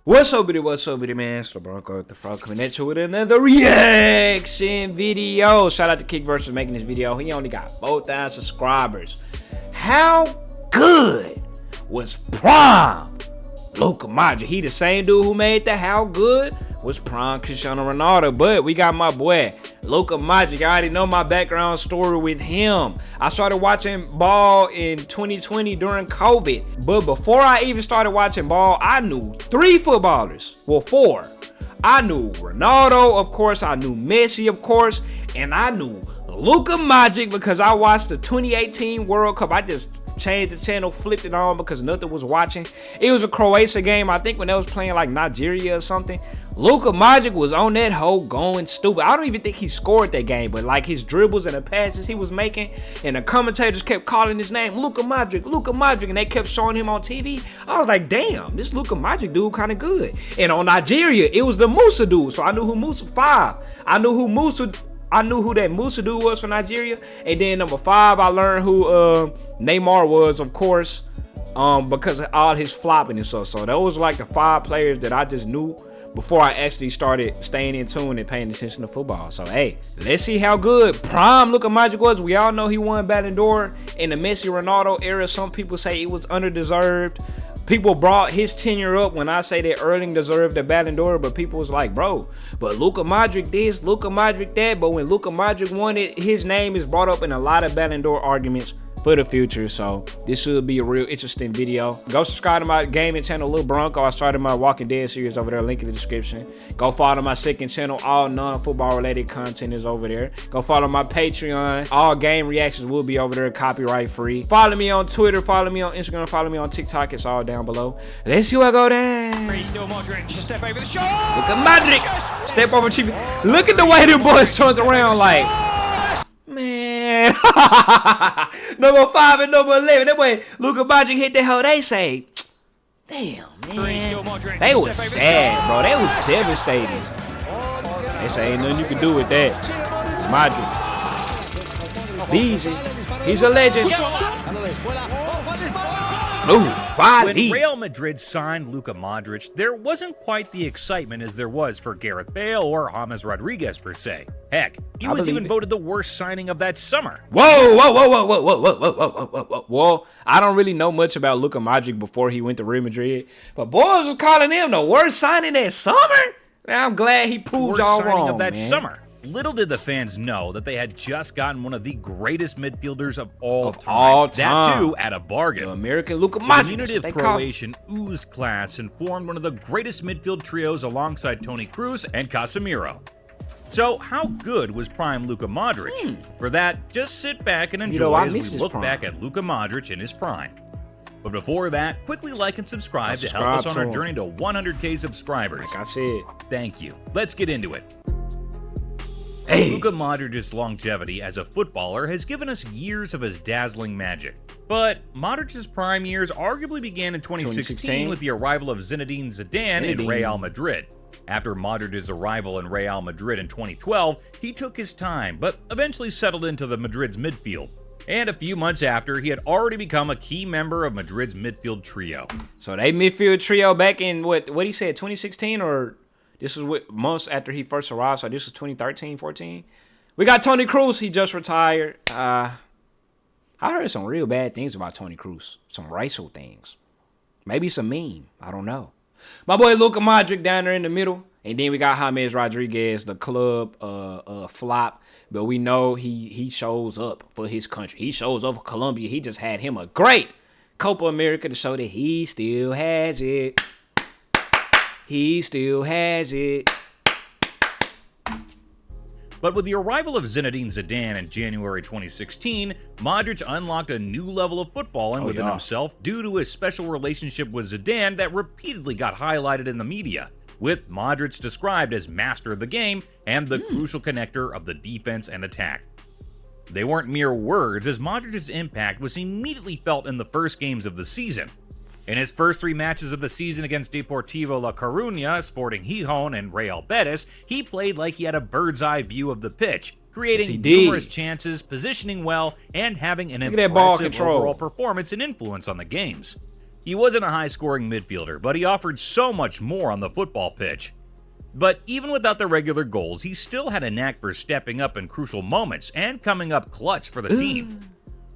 What's up, buddy, man? It's the Bronco with the Frog coming at you with another reaction video. Shout out to Kick versus making this video. He only got 4,000 subscribers. How good was Prime Luka Modric? He the same dude who made the How Good was Prime Cristiano Ronaldo. But we got my boy Luka Modric. I already know my background story with him. I started watching ball in 2020 during COVID. But before I even started watching ball, I knew 3 footballers. Well, 4. I knew Ronaldo, of course. I knew Messi, of course. And I knew Luka Modric because I watched the 2018 World Cup. I just changed the channel, flipped it on because nothing was watching. It was a Croatia game, I think, when they was playing like Nigeria or something. Luka Modric was on that hoe going stupid. I don't even think he scored that game, but like his dribbles and the passes he was making, and the commentators kept calling his name, Luka Modric, and they kept showing him on TV. I was like, damn, this Luka Modric dude kind of good. And on Nigeria, it was the Musa dude, so I knew who Musa 5. I knew who that Musa dude was for Nigeria. And then number 5, I learned who Neymar was, of course, because of all his flopping and stuff. So those was like the 5 players that I just knew before I actually started staying in tune and paying attention to football. So hey, let's see how good Prime Luka Modric was. We all know he won Ballon d'Or in the Messi Ronaldo era. Some people say it was underdeserved. People brought his tenure up when I say that Erling deserved the Ballon d'Or, but people was like, bro, but Luka Modric this, Luka Modric that. But when Luka Modric won it, his name is brought up in a lot of Ballon d'Or arguments for the future. So this should be a real interesting video. Go subscribe to my gaming channel, Lil Bronco. I started my Walking Dead series over there, link in the description. Go follow my second channel, all non-football related content is over there. Go follow my Patreon, all game reactions will be over there, copyright free. Follow me on Twitter, follow me on Instagram, follow me on TikTok, it's all down below. Let's see what go down. Still Modric, step over the shot. Look at Modric, step over Chief. Look at the way the boys turns around like, man. Number 5 and number 11. That way Luka Modric hit the hell. They say, damn, man. They was sad, bro. They was devastated. They say ain't nothing you can do with that. Modric. Easy. He's a legend. When Real Madrid signed Luka Modric, there wasn't quite the excitement as there was for Gareth Bale or James Rodriguez per se. Heck, he was even voted the worst signing of that summer. Whoa. I don't really know much about Luka Modric before he went to Real Madrid, but boys was calling him the worst signing that summer. Man, I'm glad he proved y'all wrong, of that summer. Little did the fans know that they had just gotten one of the greatest midfielders of all time. That too at a bargain. The American Luka Modric. The diminutive Croatian oozed class and formed one of the greatest midfield trios alongside Toni Kroos and Casemiro. So how good was Prime Luka Modric? For that, just sit back and enjoy as we look back at Luka Modric in his prime. But before that, quickly like and subscribe to help us on our journey to 100K subscribers. Like I said. Thank you. Let's get into it. Hey. Luka Modric's longevity as a footballer has given us years of his dazzling magic. But Modric's prime years arguably began in 2016 with the arrival of Zinedine Zidane in Real Madrid. After Modric's arrival in Real Madrid in 2012, he took his time, but eventually settled into the Madrid's midfield. And a few months after, he had already become a key member of Madrid's midfield trio. So they midfield trio back in, what he said, 2016 or... This was months after he first arrived, so this was 2013, 14. We got Toni Kroos. He just retired. I heard some real bad things about Toni Kroos. Some racial things. Maybe some meme. I don't know. My boy Luka Modric down there in the middle. And then we got James Rodriguez, the club flop. But we know he shows up for his country. He shows up for Colombia. He just had him a great Copa America to show that he still has it. He still has it. But with the arrival of Zinedine Zidane in January 2016, Modric unlocked a new level of footballing within himself due to his special relationship with Zidane that repeatedly got highlighted in the media, with Modric described as master of the game and the crucial connector of the defense and attack. They weren't mere words, as Modric's impact was immediately felt in the first games of the season. In his first 3 matches of the season against Deportivo La Coruña, Sporting Gijón, and Real Betis, he played like he had a bird's-eye view of the pitch, creating numerous chances, positioning well, and having an impressive overall performance and influence on the games. He wasn't a high-scoring midfielder, but he offered so much more on the football pitch. But even without the regular goals, he still had a knack for stepping up in crucial moments and coming up clutch for the team.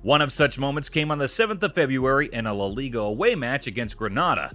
One of such moments came on the 7th of February in a La Liga away match against Granada.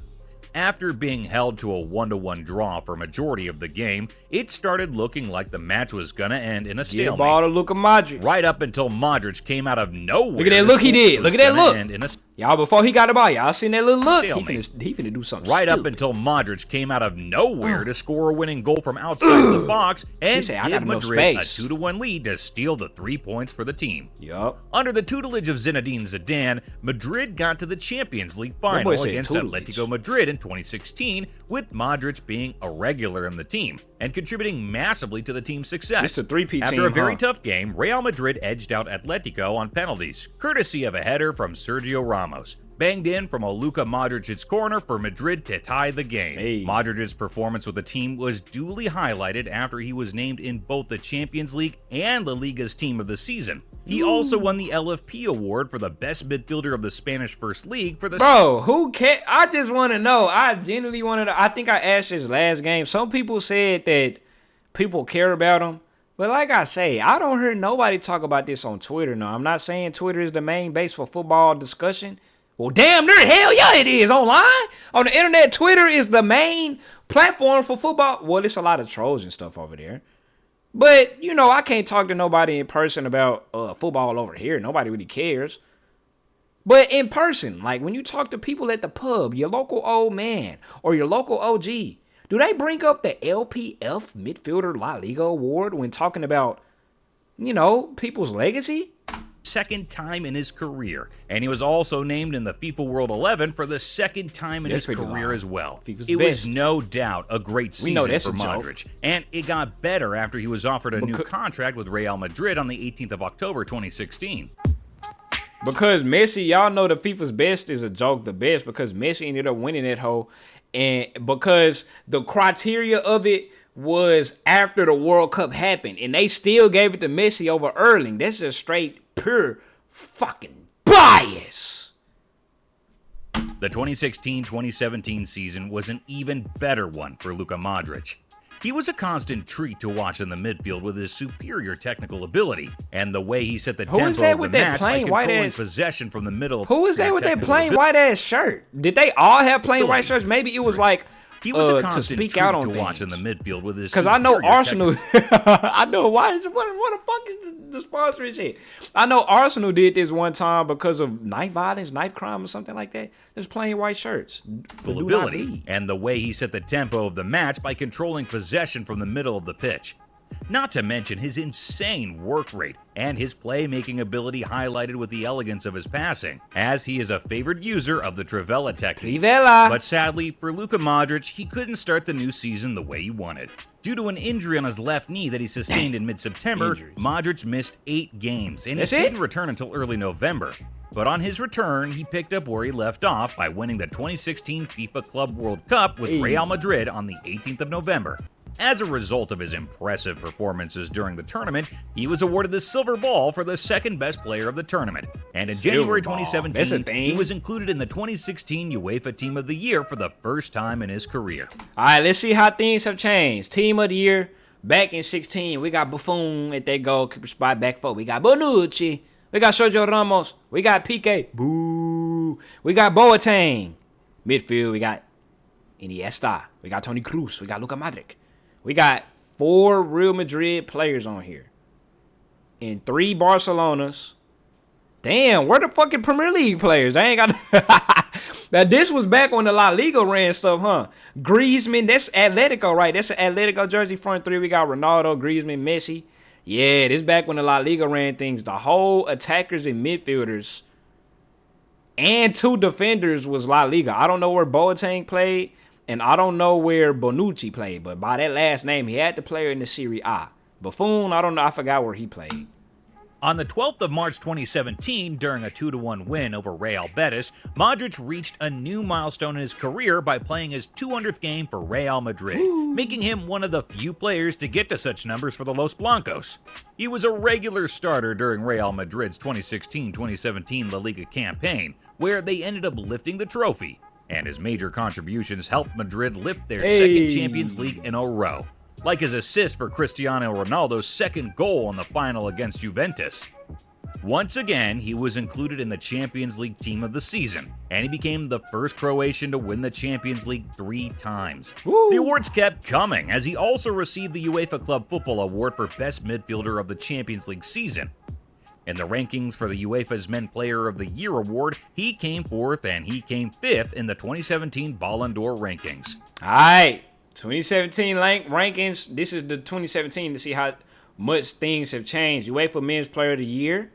After being held to a 1-1 draw for a majority of the game, it started looking like the match was gonna end in a stalemate. Get the ball to Luka Modric. Right up until Modric came out of nowhere. Look at that look he did. Look at that look. Y'all, before he got the ball, y'all seen that little look? He finna do something right stupid. Up until Modric came out of nowhere to score a winning goal from outside the box and give Madrid a 2-1 lead to steal the 3 points for the team. Yup. Under the tutelage of Zinedine Zidane, Madrid got to the Champions League final against Atletico Madrid in 2016, with Modric being a regular in the team and contributing massively to the team's success. It's a three-peat After team, a very tough game, Real Madrid edged out Atletico on penalties, courtesy of a header from Sergio Ramos, banged in from a Luka Modric's corner for Madrid to tie the game. Modric's performance with the team was duly highlighted after he was named in both the Champions League and La Liga's Team of the Season. He also won the LFP award for the best midfielder of the Spanish First League for the... Bro, who cares? I just want to know. I genuinely want to know. I think I asked this last game. Some people said that people care about him. But like I say, I don't hear nobody talk about this on Twitter. No, I'm not saying Twitter is the main base for football discussion. Well, damn near hell yeah it is. Online, on the internet, Twitter is the main platform for football. Well, it's a lot of trolls and stuff over there. But, you know, I can't talk to nobody in person about football over here. Nobody really cares. But in person, like when you talk to people at the pub, your local old man or your local OG, do they bring up the LPF Midfielder La Liga Award when talking about, you know, people's legacy? Second time in his career, and he was also named in the FIFA World 11 for the second time in his career as well. It was no doubt a great season for Modric, and it got better after he was offered a new contract with Real Madrid on the 18th of October 2016. Because Messi, y'all know the FIFA's best is a joke, the best, because Messi ended up winning that whole, and because the criteria of it was after the World Cup happened, and they still gave it to Messi over Erling. That's just straight, pure fucking bias. The 2016-2017 season was an even better one for Luka Modric. He was a constant treat to watch in the midfield with his superior technical ability and the way he set the tempo of the match by controlling possession from the middle. Who is that with that plain white ass shirt? Did they all have plain white shirts? Maybe it was like he was a constant treat to watch in the midfield with his. Because I know Arsenal. I know why. What the fuck is the sponsor and shit? I know Arsenal did this one time because of knife violence, knife crime, or something like that. There's plain white shirts. Full ability and the way he set the tempo of the match by controlling possession from the middle of the pitch. Not to mention his insane work rate and his playmaking ability highlighted with the elegance of his passing, as he is a favored user of the Trivela technique. But sadly, for Luka Modric, he couldn't start the new season the way he wanted. Due to an injury on his left knee that he sustained in mid-September, Modric missed 8 games, and he didn't return until early November. But on his return, he picked up where he left off by winning the 2016 FIFA Club World Cup with Real Madrid on the 18th of November. As a result of his impressive performances during the tournament, he was awarded the Silver Ball for the second best player of the tournament. And in January 2017, he was included in the 2016 UEFA Team of the Year for the first time in his career. All right, let's see how things have changed. Team of the Year, back in 16, we got Buffon at that goalkeeper spot, back 4. We got Bonucci. We got Sergio Ramos. We got Piqué. Boo. We got Boateng. Midfield, we got Iniesta. We got Toni Kroos. We got Luka Modric. We got 4 Real Madrid players on here. And 3 Barcelonas. Damn, where the fucking Premier League players? They ain't got... Now, this was back when the La Liga ran stuff, huh? Griezmann, that's Atletico, right? That's an Atletico jersey front 3. We got Ronaldo, Griezmann, Messi. Yeah, this back when the La Liga ran things. The whole attackers and midfielders and 2 defenders was La Liga. I don't know where Boateng played. And I don't know where Bonucci played, but by that last name, he had the player in the Serie A. Buffon, I don't know. I forgot where he played. On the 12th of March 2017, during a 2-1 win over Real Betis, Modric reached a new milestone in his career by playing his 200th game for Real Madrid, making him one of the few players to get to such numbers for the Los Blancos. He was a regular starter during Real Madrid's 2016-2017 La Liga campaign, where they ended up lifting the trophy, and his major contributions helped Madrid lift their second Champions League in a row, like his assist for Cristiano Ronaldo's second goal in the final against Juventus. Once again, he was included in the Champions League Team of the Season, and he became the first Croatian to win the Champions League 3 times. The awards kept coming, as he also received the UEFA Club Football Award for Best Midfielder of the Champions League season. In the rankings for the UEFA's Men Player of the Year award, he came 4th and he came 5th in the 2017 Ballon d'Or rankings. Alright, 2017 rankings. This is the 2017 to see how much things have changed. UEFA Men's Player of the Year.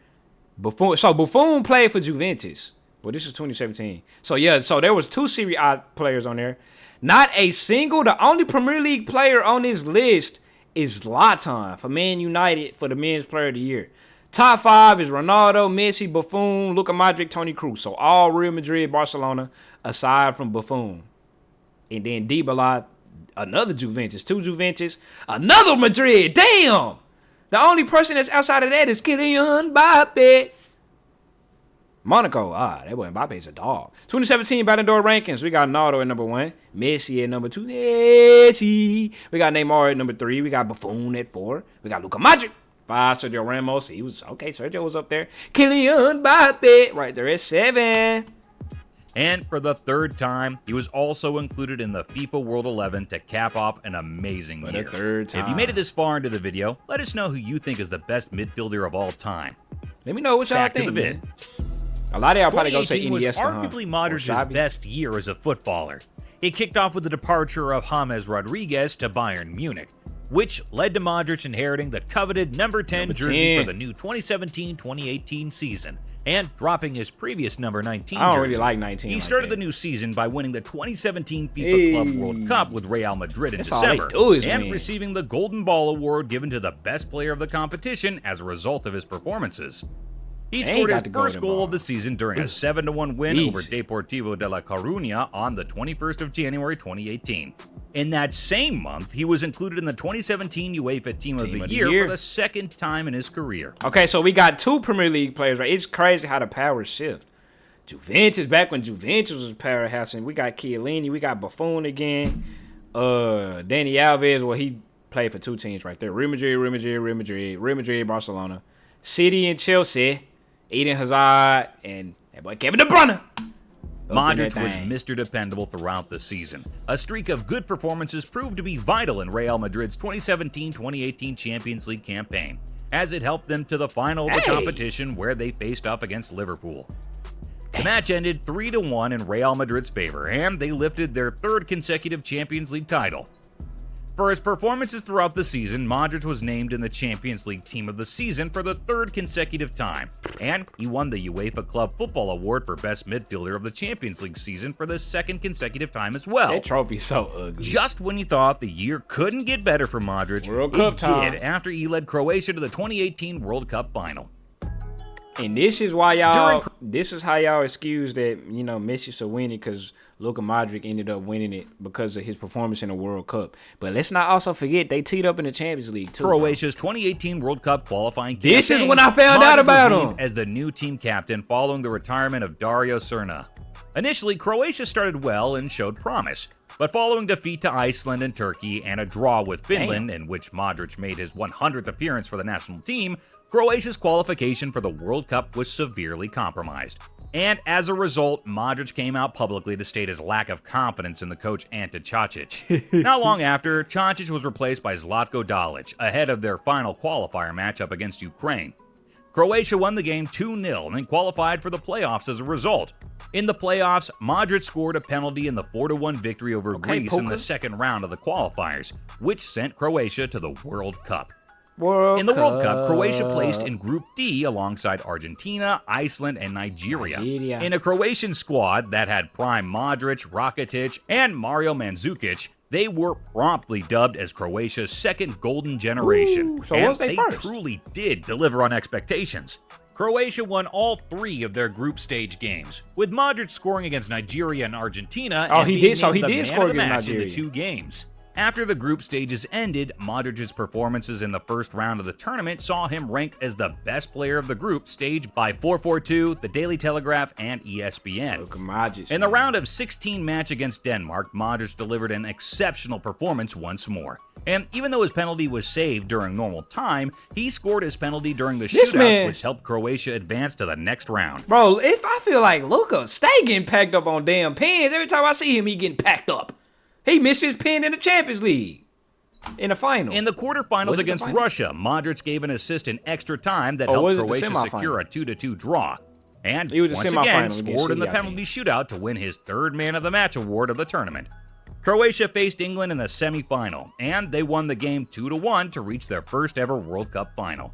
Buffon played for Juventus. Well, this is 2017. So there was 2 Serie A players on there. Not a single. The only Premier League player on this list is Zlatan for Man United for the Men's Player of the Year. Top 5 is Ronaldo, Messi, Buffon, Luka Modric, Toni Kroos. So all Real Madrid, Barcelona, aside from Buffon. And then Dybala, another Juventus, 2 Juventus, another Madrid. Damn! The only person that's outside of that is Kylian Mbappe. Monaco, that boy Mbappe's a dog. 2017 Ballon d'Or rankings, we got Ronaldo at number 1, Messi at number 2, Messi. We got Neymar at number 3, we got Buffon at 4, we got Luka Modric. 5, Sergio Ramos, he was, okay, Sergio was up there. Kylian Mbappe, right there at 7. And for the 3rd time, he was also included in the FIFA World 11 to cap off an amazing year. For the 3rd time. If you made it this far into the video, let us know who you think is the best midfielder of all time. Let me know what y'all think. Back to the vid. A lot of y'all probably gonna say 2018 was Iniesta, arguably Modric's best year as a footballer. It kicked off with the departure of James Rodriguez to Bayern Munich, which led to Modric inheriting the coveted number 10 jersey for the new 2017-2018 season, and dropping his previous number 19 jersey. I don't really like 19. He started the new season by winning the 2017 FIFA Club World Cup with Real Madrid in December, and receiving the Golden Ball award given to the best player of the competition as a result of his performances. He scored his first goal of the season during a 7-1 win over Deportivo de La Coruña on the 21st of January 2018. In that same month, he was included in the 2017 UEFA Team of the Year for the 2nd time in his career. Okay, so we got 2 Premier League players, right? It's crazy how the powers shift. Juventus, back when Juventus was powerhousing, we got Chiellini, we got Buffon again. Dani Alves, well, he played for 2 teams right there. Real Madrid, Barcelona. City and Chelsea. Eden Hazard and that boy Kevin De Bruyne. Modric was Mr. Dependable throughout the season. A streak of good performances proved to be vital in Real Madrid's 2017-2018 Champions League campaign, as it helped them to the final of the competition where they faced off against Liverpool. The match ended 3-1 in Real Madrid's favor, and they lifted their 3rd consecutive Champions League title. For his performances throughout the season, Modric was named in the Champions League Team of the Season for the 3rd consecutive time, and he won the UEFA Club Football Award for Best Midfielder of the Champions League season for the 2nd consecutive time as well. That trophy's so ugly. Just when you thought the year couldn't get better for Modric, it did after he led Croatia to the 2018 World Cup final. And this is why this is how y'all excuse that, Messi should win it, because Luka Modric ended up winning it because of his performance in the World Cup. But let's not also forget they teed up in the Champions League too. Croatia's 2018 World Cup qualifying campaign. This is when I found out about him as the new team captain following the retirement of Dario Srna. Initially, Croatia started well and showed promise, but following defeat to Iceland and Turkey and a draw with Finland, in which Modric made his 100th appearance for the national team, Croatia's qualification for the World Cup was severely compromised. And as a result, Modric came out publicly to state his lack of confidence in the coach Ante Čačić. Not long after, Čačić was replaced by Zlatko Dalic, ahead of their final qualifier matchup against Ukraine. Croatia won the game 2-0 and then qualified for the playoffs as a result. In the playoffs, Modric scored a penalty in the 4-1 victory over Greece in the 2nd round of the qualifiers, which sent Croatia to the World Cup. In the World Cup, Croatia placed in Group D alongside Argentina, Iceland, and Nigeria. In a Croatian squad that had prime Modric, Rakitic, and Mario Mandzukic, they were promptly dubbed as Croatia's 2nd golden generation. And they truly did deliver on expectations. Croatia won all 3 of their group stage games, with Modric scoring against Nigeria and Argentina and being named the man of the match in the 2 games. After the group stages ended, Modric's performances in the first round of the tournament saw him ranked as the best player of the group stage by 442, The Daily Telegraph, and ESPN. Luka Modric, In the round of 16 match against Denmark, Modric delivered an exceptional performance once more. And even though his penalty was saved during normal time, he scored his penalty during the shootouts, which helped Croatia advance to the next round. Bro, if I feel like Luka stay getting packed up on damn pins. Every time I see him, he getting packed up. He missed his pin in the Champions League. In the final. In the quarterfinals against Russia, Modric gave an assist in extra time that helped Croatia secure a 2-2 draw. And once again, scored in the penalty shootout to win his third Man of the Match award of the tournament. Croatia faced England in the semi-final, and they won the game 2-1 to reach their first ever World Cup final.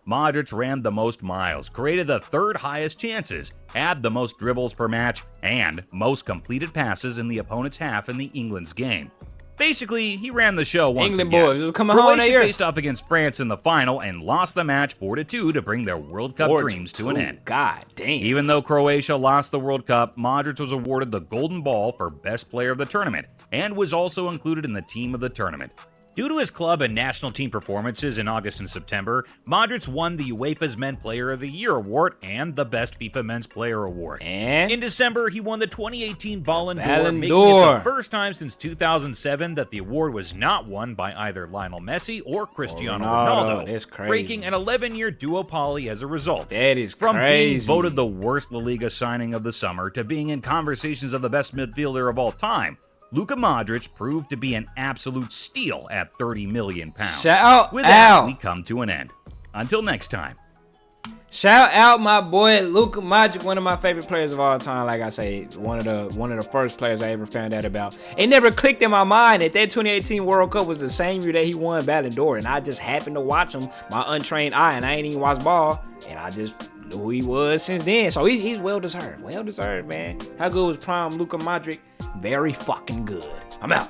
Modric ran the most miles, created the third highest chances, had the most dribbles per match, and most completed passes in the opponent's half in the England's game. Basically, he ran the show once England again. boys was coming home Croatia faced off against France in the final and lost the match 4-2 to bring their World Cup dreams to an end. God damn. Even though Croatia lost the World Cup, Modric was awarded the Golden Ball for Best Player of the tournament and was also included in the Team of the Tournament. Due to his club and national team performances in August and September, Modric won the UEFA's Men Player of the Year award and the Best FIFA Men's Player award. And in December, he won the 2018 Ballon d'Or, Ballon making d'Or. it the first time since 2007 that the award was not won by either Lionel Messi or Cristiano Ronaldo, That's crazy. breaking an 11-year duopoly as a result. That is From crazy. being voted the worst La Liga signing of the summer to being in conversations of the best midfielder of all time, Luka Modric proved to be an absolute steal at £30 million. Shout With that, out. we come to an end. Until next time. Shout out my boy Luka Modric, one of my favorite players of all time. Like I say, one of the first players I ever found out about. It never clicked in my mind that 2018 World Cup was the same year that he won Ballon d'Or, and I just happened to watch him, my untrained eye, and I ain't even watched ball, and I just knew who he was since then. So he's well deserved, man. How good was prime Luka Modric? Very fucking good. I'm out.